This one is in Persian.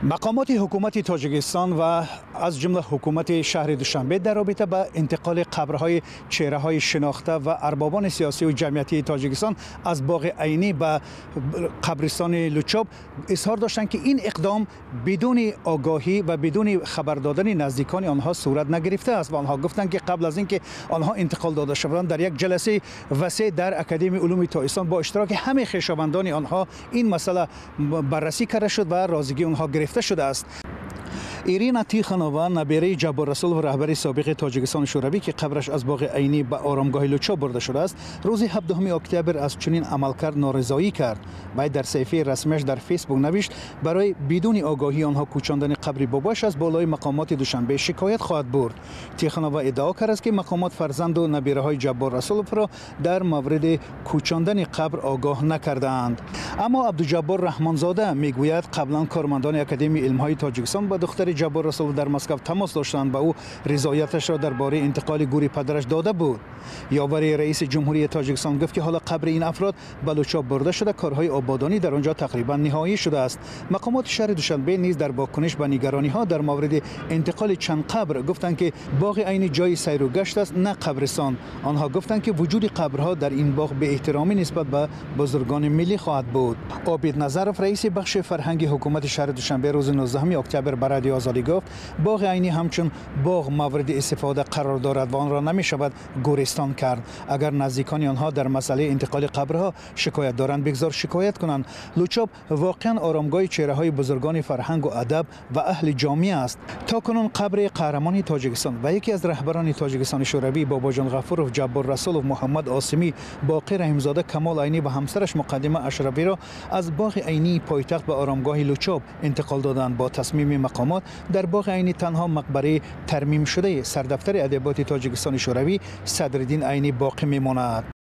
مقامات حکومت تاجیکستان و از جمله حکومت شهر دوشنبه در رابطه با انتقال قبرهای چهره‌های شناخته و اربابان سیاسی و جمعیتی تاجیکستان از باغ عینی به قبرستان لوچوب اظهار داشتند که این اقدام بدون آگاهی و بدون خبر دادن نزدیکان آنها صورت نگرفته است و آنها گفتند که قبل از اینکه آنها انتقال داده شوند در یک جلسه وسیع در اکادمی علوم تاجیکستان با اشتراک همه خویشاوندان آنها این مسئله بررسی کرده شد و رازیگی آنها گرفته شده است. ایرینا تیخانووا نبیره جبار رسول و رهبر سابق تاجیکستان شوروی که قبرش از باغ عینی به آرامگاه لوچوب برده شده است روز 17 اکتبر از چنین عملکرد نارضایی کرد و در صفحه رسمیش در فیسبوک نوشت برای بدون آگاهی آنها کوچاندن قبر باباش از بالای مقامات دوشنبه شکایت خواهد برد. تیخانووا ادعا کرد که مقامات فرزند و نبیره های جبار رسول را در مورد کوچاندن قبر آگاه نکردند. اما عبدالجبار رحمانزاده میگوید قبلا کارمندان اکادمی علم های تاجیکستان با دختر جبار رسول در مسکو تماس داشتند و او رضایتش را درباره انتقال گور پدرش داده بود. یاور رئیس جمهوری تاجیکستان گفت که حالا قبر این افراد به لوچوب برده شده، کارهای آبادانی در آنجا تقریبا نهایی شده است. مقامات شهر دوشنبه نیز در واکنش به نگرانی ها در مورد انتقال چند قبر گفتند که باغ عینی جای سیر و گشت است نه قبرستان. آنها گفتند که وجود قبرها در این باغ به احترامی نسبت به بزرگان ملی خواهد بود. عابد نظرف رئیس بخش فرهنگی حکومت شهر دوشنبه روز 19 اکتبر به رادیو آزادی گفت باغ عینی همچون باغ مورد استفاده قرار دارد و آن را نمی شود گورستان کرد. اگر نزدیکان آنها در مسئله انتقال قبرها شکایت دارند بگذار شکایت کنند. لوچوب واقعا آرامگاه چهره های بزرگان فرهنگ و ادب و اهل جامعه است. تا کنون قبر قهرمان تاجیکستان و یکی از رهبران تاجیکستان شوروی باباجان غفورov، جبار رسولov، محمد عاصمی، باقر رحیمزاده، کمال عینی و همسرش مقدمه اشرفی را از باغ عینی پایتخت به آرامگاه لوچوب انتقال دادند. با تصمیم مقامات در باغ عینی تنها مقبره ترمیم شده سردفتر ادبیات تاجیکستان شوروی صدرالدین عینی باقی میماند.